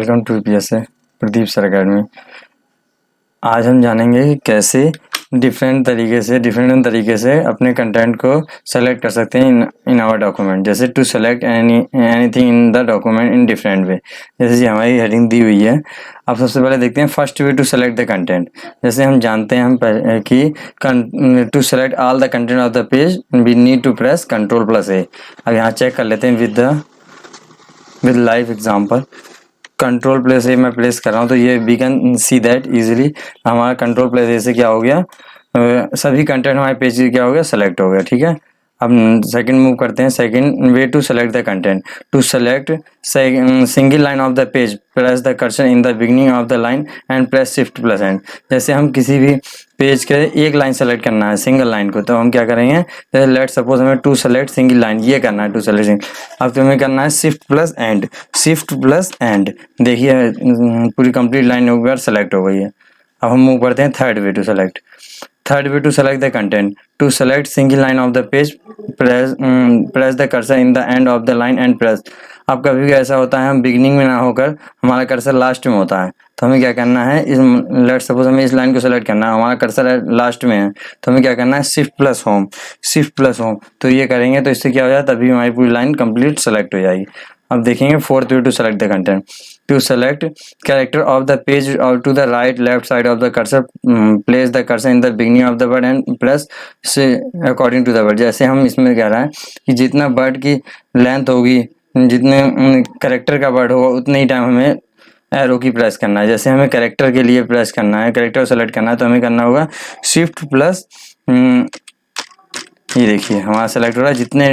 Welcome to PSA Pradeep sir academy. आज हम जानेंगे कि कैसे डिफरेंट तरीके से अपने कंटेंट को सेलेक्ट कर सकते हैं इन आवर डॉक्यूमेंट। जैसे to select anything in the document in different way. जैसे कि हमारी हेडिंग दी हुई है। अब सबसे पहले देखते हैं first way to select the content. जैसे हम जानते हैं कि to select all the content of the page we need to press Ctrl+A। अब यहाँ चेक कर लेते हैं विद लाइव एग्जाम्पल। Ctrl+A मैं प्लेस कर रहा हूँ तो ये we can see that easily हमारा Ctrl+A से क्या हो गया, सभी कंटेंट हमारे पेज से क्या हो गया, सेलेक्ट हो गया। ठीक है, अब सेकंड मूव करते हैं। Second way to select the content, to select single line of the page press the cursor in the beginning of the line and press Shift+N। जैसे हम किसी भी पेज के एक लाइन सेलेक्ट करना है, सिंगल लाइन को, तो हम क्या करेंगे, जैसे लेट सपोज हमें टू सेलेक्ट सिंगल लाइन ये करना है, टू सेलेक्ट सिंगल। अब तुम्हें करना है Shift+N। देखिए पूरी कंप्लीट लाइन हो गई, सेलेक्ट हो गई है। अब हम मूव करते हैं third way to select the content, to select single line of the page press the cursor in the end of the line and press. अब कभी भी ऐसा होता है हम बिगिनिंग में ना होकर हमारा कर्सर लास्ट में होता है, तो हमें क्या करना है, इस लेट सपोज हमें इस लाइन को सेलेक्ट करना है, हमारा कर्सर लास्ट में है, तो हमें क्या करना है, Shift+Home। तो ये करेंगे तो इससे क्या हो जाए, तभी हमारी पूरी लाइन कंप्लीट सेलेक्ट हो जाएगी। अब देखेंगे fourth way to select the content, to select character of the page और to the right left side of the cursor place the cursor in the beginning of the word and press से according to the word. जैसे हम इसमें कह रहा है कि जितना वर्ड की लेंथ होगी, जितने कैरेक्टर का वर्ड होगा, उतने ही टाइम हमें एरो की प्रेस करना है। जैसे हमें कैरेक्टर के लिए प्रेस करना है, कैरेक्टर सेलेक्ट करना है, तो हमें करना होगा Shift+, ये देखिए हमारा सेलेक्ट हो रहा है, जितने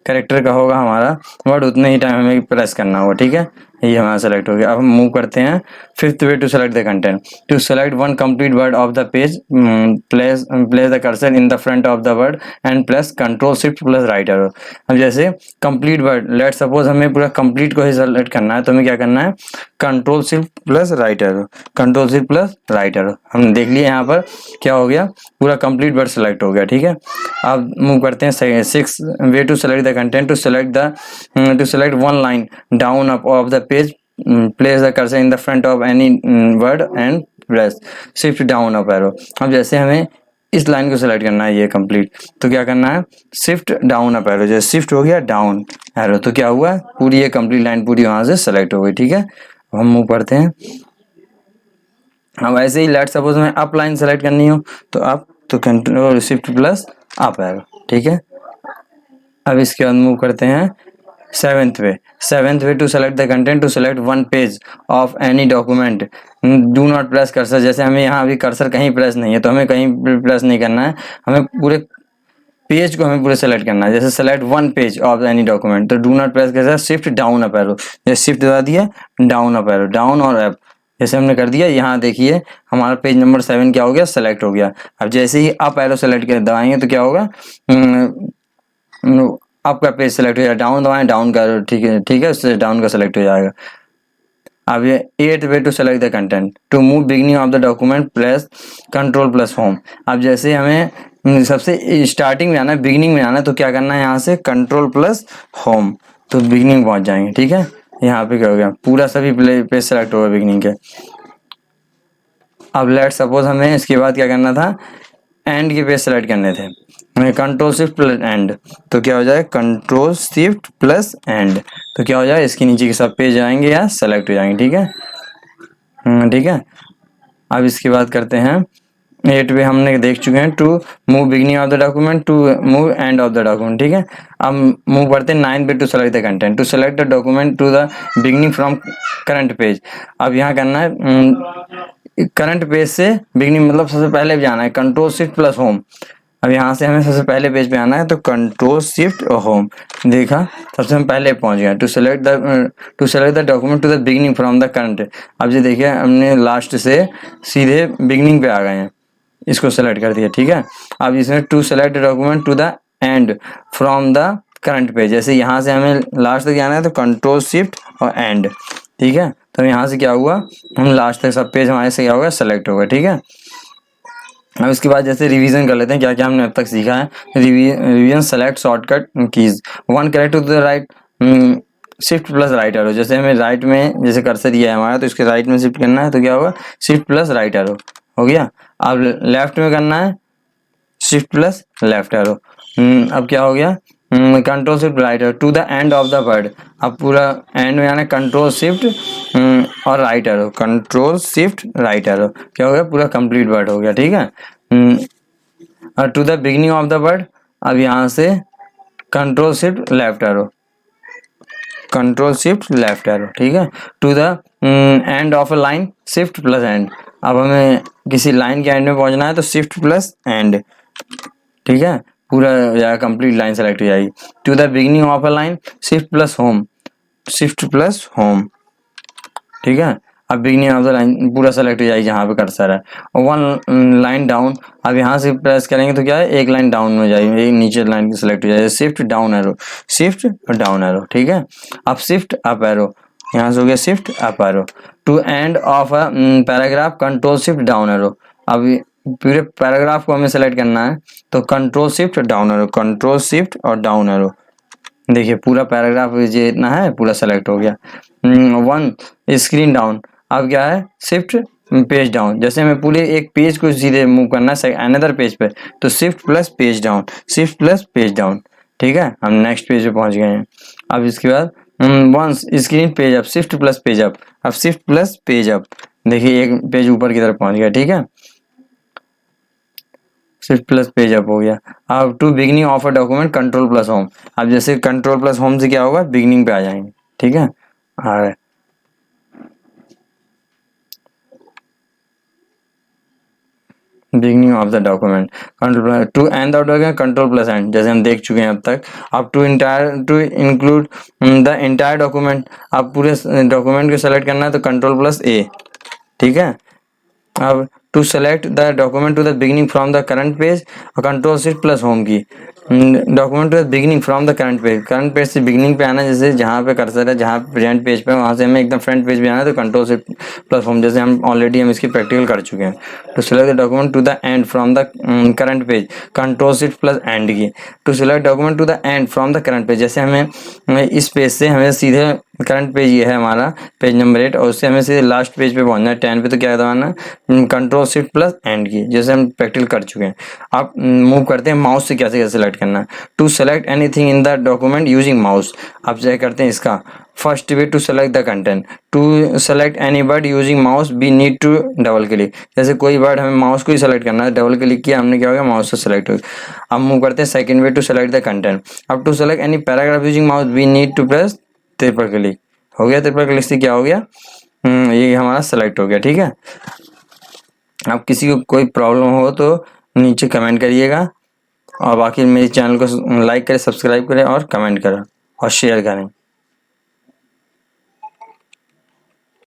कैरेक्टर का होगा हमारा वर्ड उतने ही टाइम हमें प्रेस करना होगा। ठीक है, ये हमारा सेलेक्ट हो गया। अब हम मूव करते हैं fifth way to select the content, to select one complete word of the page place the cursor in the front of the word and press Ctrl+Shift+Right arrow. अब जैसे कंप्लीट वर्ड, लेट सपोज हमें पूरा complete को ही select करना है, तो हमें क्या करना है, Ctrl+Shift+Right एरो। हमने देख लिया यहाँ पर क्या हो गया, पूरा कंप्लीट वर्ड सेलेक्ट हो गया। ठीक है, अब मूव करते हैं six way to select the content, to select one line down up of the page place the cursor in the front of any word and press shift down up arrow. अब जैसे हमें इस line को select करना है ये complete, तो क्या करना है, शिफ्ट डाउन अप एरो। जैसे शिफ्ट हो गया डाउन एरो तो क्या हुआ, पूरी ये कंप्लीट लाइन पूरी वहां से सेलेक्ट हो गई। ठीक है, अब हम मूव करते हैं। अब ऐसे ही लेट सपोज हमें अप लाइन सेलेक्ट करनी हो तो अप, तो कंट्रोल Shift+Up एरो। ठीक है, अब इसके बाद मूव करते हैं seventh way to select the content, to select one page of any document do not press cursor. जैसे हमें यहाँ अभी कर्सर कहीं प्रेस नहीं है, तो हमें कहीं प्रेस नहीं करना है, हमें पूरे पेज को हमें पूरे सेलेक्ट करना है। जैसे select one page of any document, तो do not press cursor, shift down up arrow. जैसे शिफ्ट दबा दिया, डाउन अप एरो, डाउन और अप जैसे हमने कर दिया। यहाँ देखिए हमारा पेज नंबर 7 क्या हो गया, सेलेक्ट हो गया। अब जैसे ही अप एरो सेलेक्ट कर दबाएंगे तो क्या होगा, आपका पेज सेलेक्ट हो जाएगा। डाउन दबाएं, डाउन का, ठीक है, उससे डाउन का सेलेक्ट हो जाएगा। अब ये eight way to select the content, to move beginning of the document press Ctrl+Home। अब जैसे हमें सबसे स्टार्टिंग में आना है, बिगिनिंग में आना है, तो क्या करना है, यहाँ से Ctrl+Home, तो बिगिनिंग पहुंच जाएंगे। ठीक है, यहाँ पे क्या हो गया, पूरा सभी पेज सेलेक्ट होगा बिगिनिंग के। अब लेट सपोज हमें इसके बाद क्या करना था, एंड के पेज सेलेक्ट करने थे, हमें Ctrl+Shift+End, तो क्या हो जाए, Ctrl+Shift+End, तो क्या हो जाए, इसके नीचे के सब पेज आएंगे या सेलेक्ट हो जाएंगे। ठीक है, ठीक है। अब इसके बाद करते हैं 8 वे, हमने देख चुके हैं, to move beginning of the document, to move end of the document. ठीक है, अब मूव करते हैं 9 way to select the content, to select the document to the beginning from current page. अब यहाँ करना है करंट पेज से बिगिनिंग, मतलब सबसे पहले जाना है Ctrl+Shift+Home। अब यहाँ से हमें सबसे पहले पेज पे आना है, तो Ctrl+Shift+Home, देखा सबसे हम पहले पहुंच गए। To select the document to the beginning from the current. अब ये देखिए हमने लास्ट से सीधे बिगिनिंग पे आ गए हैं, इसको सेलेक्ट कर दिया। ठीक है, अब इसमें to select the document to the end from the current page. जैसे यहाँ से हमें लास्ट तक जाना है, तो Ctrl+Shift और एंड। ठीक है, तो यहाँ से क्या हुआ, हम लास्ट तक सब पेज हमारे से क्या होगा, सेलेक्ट होगा। ठीक है, अब इसके बाद जैसे रिवीजन कर लेते हैं क्या क्या हमने अब तक सीखा है। Revision, select shortcut keys, one character to the right shift plus right arrow, जैसे हमें राइट में जैसे कर्सर ये है हमारा तो इसके राइट में शिफ्ट करना है तो क्या होगा शिफ्ट प्लस राइट एरो हो गया। अब लेफ्ट में करना है शिफ्ट प्लस लेफ्ट एरो। अब क्या हो गया control shift right arrow to the end of the word. अब पूरा एंड में आना कंट्रोल शिफ्ट और right arrow, control shift right arrow, क्या हो गया पूरा कंप्लीट वर्ड हो गया। ठीक है और to the beginning of the word, अब यहाँ से control shift left arrow, control shift left arrow. ठीक है to the end of a line shift plus end. अब हमें किसी लाइन के एंड में पहुंचना है तो शिफ्ट प्लस एंड। ठीक है पूरा जाएगा कंप्लीट लाइन सेलेक्ट हो जाएगी। To the beginning of a line shift plus home, shift plus home. ठीक है अब बिगिनिंग ऑफ द लाइन पूरा सेलेक्ट हो जाएगी जहाँ पे कर्सर है। और वन लाइन डाउन, अब यहाँ से प्रेस करेंगे तो क्या है एक लाइन डाउन में जाएगी, एक नीचे लाइन की सेलेक्ट हो जाएगी, shift down arrow, shift down arrow. ठीक है अब शिफ्ट अप एरो, यहाँ से हो गया shift up arrow. To end of a paragraph control shift down arrow. अब पूरे पैराग्राफ को हमें सेलेक्ट करना है तो control shift down arrow, control shift और डाउन एरो। देखिए पूरा पैराग्राफ ये इतना है पूरा सेलेक्ट हो गया। वन स्क्रीन डाउन, अब क्या है शिफ्ट पेज डाउन, जैसे हमें पूरे एक पेज को सीधे मूव करना है अनदर पेज पे तो shift plus page down, shift plus page down. ठीक है हम नेक्स्ट पेज पे पहुंच गए हैं। अब इसके बाद once screen page up, shift plus page up, अब शिफ्ट प्लस पेज अप, देखिए एक पेज ऊपर की तरफ पहुंच गया। ठीक है शिफ्ट प्लस पेज अप हो गया। अब to beginning of a document control plus home, अब जैसे कंट्रोल प्लस होम से क्या होगा बिगिनिंग पे आ जाएंगे। ठीक है beginning of the document control to end the document control plus end, जैसे हम देख चुके हैं अब तक। अब to include the entire document, अब पूरे डॉक्यूमेंट को सेलेक्ट करना है तो कंट्रोल प्लस ए। ठीक है अब to select the document to the beginning from the current page, control shift plus home key. Document to the beginning from the current page से बिगिनिंग पे आना, जैसे जहाँ पे कर्सर है जहाँ प्रेजेंट पेज पे वहाँ से हमें एकदम फ्रंट पेज पे आना है तो कंट्रोल शिफ्ट प्लस होम, जैसे हम ऑलरेडी हम इसकी प्रैक्टिकल कर चुके हैं। To select the document to the end from the current page, control shift plus end key. To select document to the end from the current page, जैसे हमें इस पेज से हमें सीधे करंट पेज ये है हमारा पेज नंबर 8 और उससे हमें सीधे लास्ट पेज पे पहुंचना है 10 पे, तो क्या दबाना है कंट्रोल शिफ्ट प्लस एंड की, जैसे हम प्रैक्टिकल कर चुके हैं। आप मूव करते हैं माउस से कैसे कैसे सेलेक्ट करना है। To select anything in the document using mouse, आप चेक करते हैं इसका first way to select the content, to select any word using mouse we need to double click, जैसे कोई वर्ड हमें माउस को ही सेलेक्ट करना है डबल क्लिक किया हमने क्या हो गया माउस से सेलेक्ट हो गया। अब मूव करते हैं second way to select the content, अब to select any paragraph using mouse we need to press triple click, हो गया ट्रिपल क्लिक से क्या हो गया ये हमारा सेलेक्ट हो गया। ठीक है अब किसी को कोई प्रॉब्लम हो तो नीचे कमेंट करिएगा और बाकी मेरे चैनल को लाइक करें, सब्सक्राइब करें और कमेंट करें और शेयर करें।